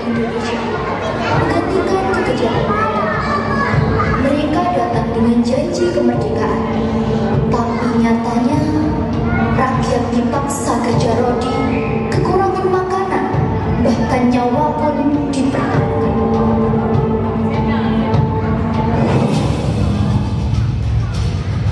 Indonesia, menggantikan kekejatan Belanda. Mereka datang dengan janji kemerdekaan, tapi nyatanya rakyat dipaksa kerja rodi, kekurangan makanan, bahkan nyawa pun dipertaruhkan.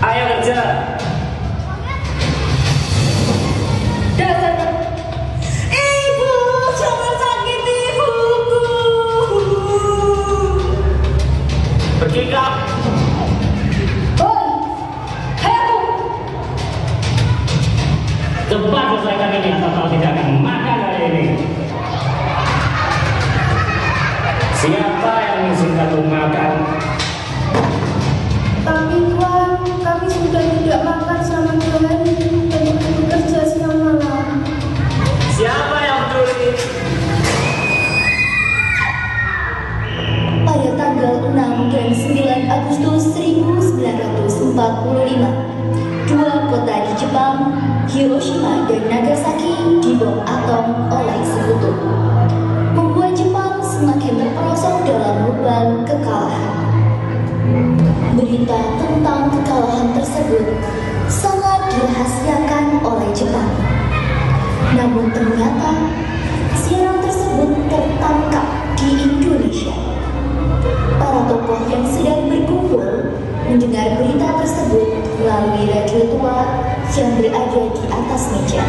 Ayo kerja. Ibu, jangan sakiti ibuku. Pergi kak. Cepat selesaikan ini atau kau tidak akan makan hari ini. Siapa yang mengizinkan kamu makan? Tapi Tuan, kami sudah tidak makan selama 2 hari dan bekerja siang malam. Siapa yang peduli? Pada tanggal 6 dan 9 Agustus 1945, dua kota di Jepang, Hiroshima dan Nagasaki, dibom atom oleh sekutu, membuat Jepang semakin terperosok dalam lubang kekalahan. Berita tentang kekalahan tersebut sangat dirahasiakan oleh Jepang. Namun ternyata siaran tersebut tertangkap di Indonesia. Para tokoh yang sedang berkumpul mendengar berita tersebut melalui radio tua yang berada di atas meja.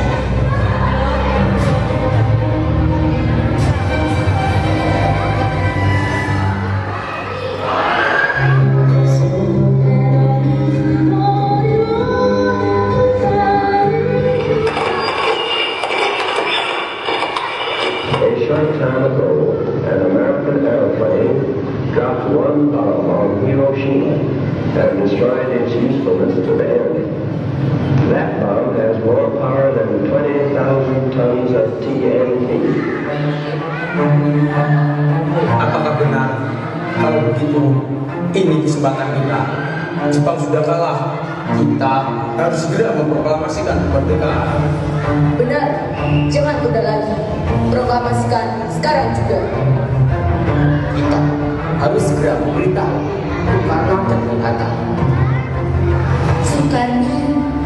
A short time ago, an American airplane dropped one bomb on Hiroshima and destroyed its usefulness to the end. That bomb has more power than 20,000 tons of TNT. Apakah benar? Kalau begitu, ini kesempatan kita. Jepang sudah kalah. Kita harus segera memproklamasikan kemerdekaan. Benar, jangan tunda lagi. Proklamasikan sekarang juga. Kita harus segera memberitahu Soekarno dan Bung Hatta. Soekarno,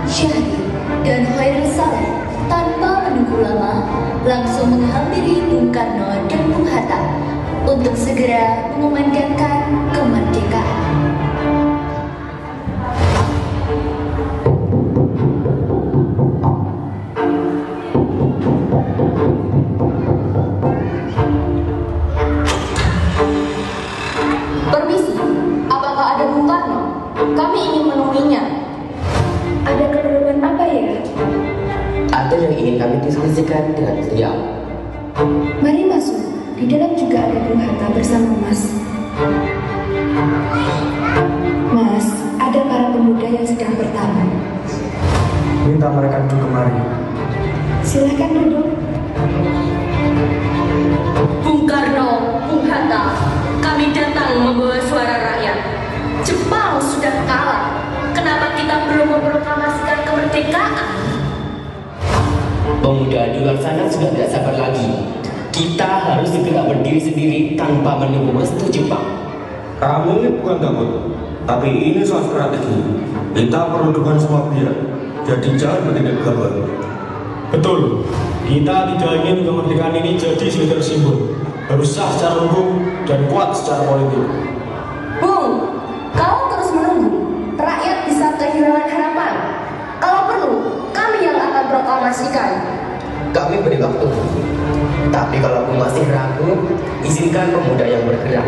Syahrir, dan Khairul Saleh tanpa menunggu lama langsung menghampiri Bung Karno dan Bung Hatta untuk segera mengumandangkan kemerdekaan. Permisi, apakah ada Bung Karno? Kami ingin menemuinya. Ada keperluan apa ya? Ada yang ingin kami diskusikan dengan beliau. Mari masuk. Di dalam juga ada Bung Hatta bersama Mas. Mas, ada para pemuda yang sedang bertamu. Minta mereka duduk kemari. Silahkan duduk. Bung Karno, Bung Hatta, kami datang membawa suara rakyat. Jepang sudah kalah. Kenapa kita belum memproklamasikan kemerdekaan? Pemuda di luar sana sudah tidak sabar lagi. Kita harus segera berdiri sendiri tanpa menunggu restu Jepang. Kamu ini bukan takut, tapi ini soal strategi. Kita perlu dukungan semua pihak, jadi jangan bertindak gegabah. Betul, kita tidak ingin kemerdekaan ini jadi sekedar simbol. Harus sah secara hukum dan kuat secara politik. Bung, kalau terus menunggu, rakyat bisa kehilangan harapan. Kalau perlu, kami yang akan proklamasikan. Kami beri waktu. Tapi kalau kamu masih ragu, izinkan pemuda yang bergerak.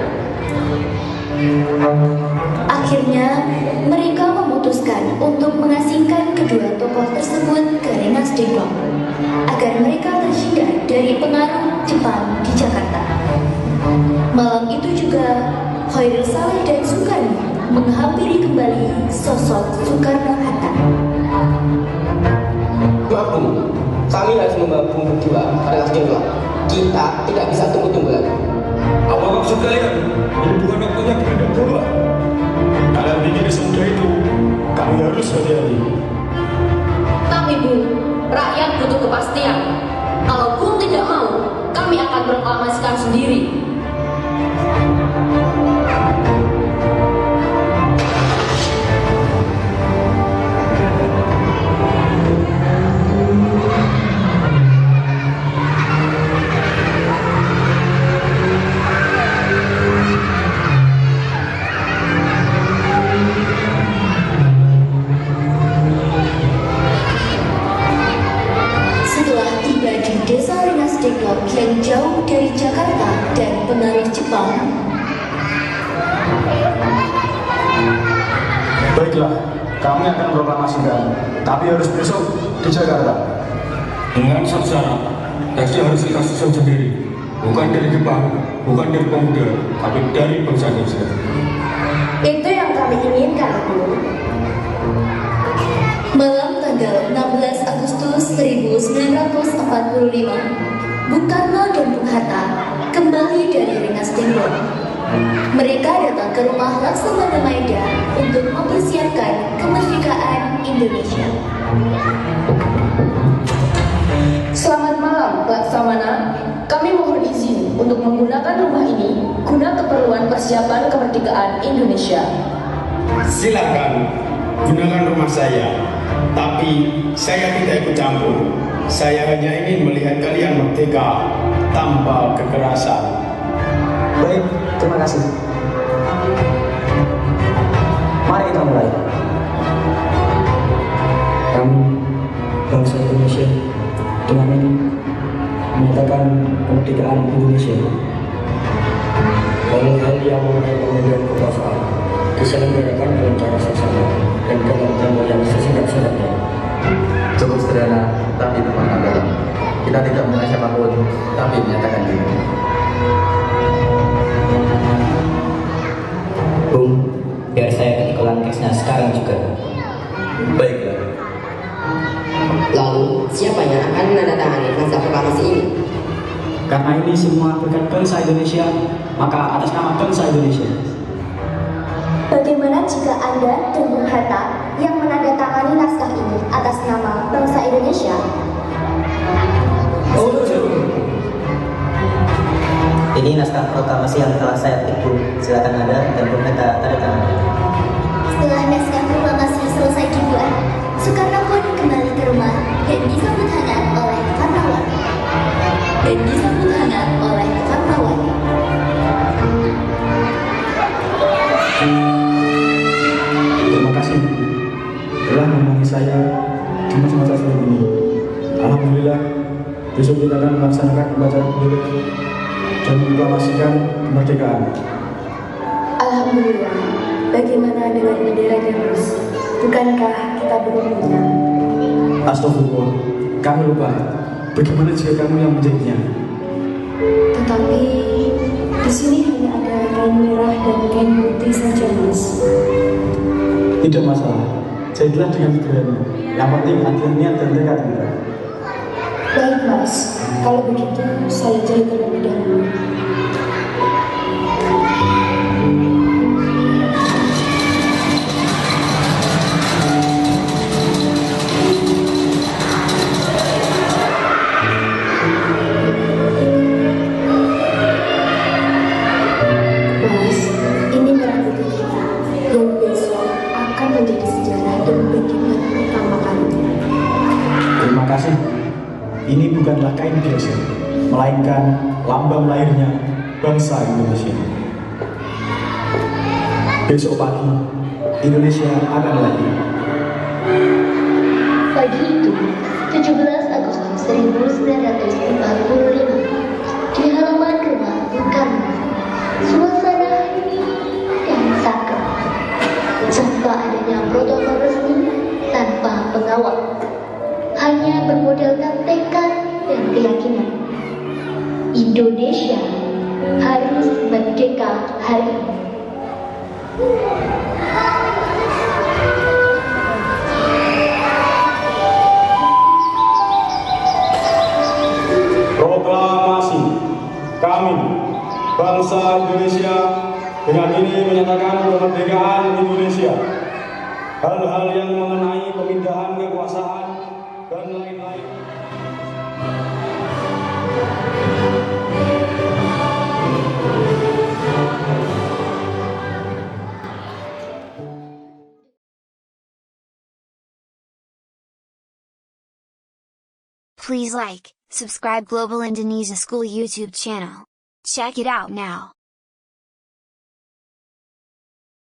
Akhirnya, mereka memutuskan untuk mengasingkan kedua tokoh tersebut ke Rengas Dengklok agar mereka terhindar dari pengaruh Jepang di Jakarta. Malam itu juga, Khairul Saleh dan Soekarno menghampiri kembali sosok Soekarno-Hatta. Maaf Bung, kami harus membawa Bung berdua ke Rengas Dengklok. Kita tidak bisa tunggu-tunggu lagi. Apa maksud kalian? Ini bukan waktunya bertindak gegabah. Kalian pikir semudah itu? Kami harus hati-hati. Tapi Bung, rakyat butuh kepastian. Kalau Bung tidak mau, kami akan proklamasikan berproklamasikan sendiri. Setelah tiba di desa Rengas Dengklok yang jauh dari Jakarta dan pengaruh Jepang, Baiklah, kami akan proklamasikan, tapi harus besok di Jakarta. Dengan satu syarat, teksnya harus kita susun sendiri. Bukan dari Jepang, bukan dari pemuda, tapi dari bangsa Indonesia. Itu yang kami inginkan, Bu. malam tanggal 16 Agustus 1945, Bung Karno dan Bung Hatta kembali dari Rengas Dengklok. Mereka datang ke rumah Laksamana Maeda untuk mempersiapkan kemerdekaan Indonesia. Selamat malam, Laksamana. Kami mohon izin untuk menggunakan rumah ini guna keperluan persiapan kemerdekaan Indonesia. Silakan gunakan rumah saya, tapi saya tidak ikut campur. Saya hanya ingin melihat kalian merdeka tanpa kekerasan. Baik, terima kasih. Mari kita mulai. Kami, bangsa Indonesia, dengan ini menyatakan kemerdekaan Indonesia. Hal-hal yang mengenai pemilihan kekuasaan diselenggarakan dengan cara seksama dan dalam tempo yang sesingkat-singkatnya. Cukup sederhana, tapi bermakna dalam. Kita tidak mengenai siapapun, tapi menyatakan diri. Bung, biar saya ketik ulang teksnya sekarang juga. Baiklah. Lalu, siapa yang akan menandatangani naskah proklamasi ini? Karena ini semua berkat bangsa Indonesia, maka atas nama bangsa Indonesia. Bagaimana jika Anda dan Bung Hatta yang menandatangani naskah ini atas nama bangsa Indonesia? Oh, ini naskah proklamasi yang telah saya ketik, Bung. Silakan Anda dan Bung Hatta tanda tangan. Setelah naskah proklamasi selesai dibuat, Soekarno pun kembali ke rumah dan disambut hangat oleh Fatmawati. Terima kasih telah menemani saya di masa-masa sulit ini. Alhamdulillah, besok kita akan melaksanakan pembacaan bendera dan proklamasikan kemerdekaan. Alhamdulillah. Bagaimana dengan bendera Jamus? Bukankah kita belum punya? Astagfirullah, kami lupa. Bagaimana jika kamu yang menjadinya? Tetapi di sini hanya ada kain merah dan kain putih saja, Mas. Tidak masalah, jadilah dengan sederhana. Yang penting ada niat dan tekad kita. Baik, Mas. Kalau begitu, saya jahit terlebih dahulu. Mas, ini merah putih kita yang besok akan menjadi sejarah dan berkibar pertama kalinya. Terima kasih. Ini bukanlah kain biasa, melainkan lambang lahirnya bangsa Indonesia. Besok pagi, Indonesia akan lahir. Pagi itu, 17 Agustus 1945, di halaman rumah Bung Karno, suasana hening dan sakral. Tanpa adanya protokol resmi, tanpa pengawal, hanya bermodalkan tekad dan keyakinan. Indonesia harus merdeka hari ini. Proklamasi kami, bangsa Indonesia, dengan ini menyatakan kemerdekaan Indonesia. Hal-hal yang mengenai pemindahan kekuasaan dan lain-lain. Please like, subscribe Global Indonesia School YouTube channel. Check it out now.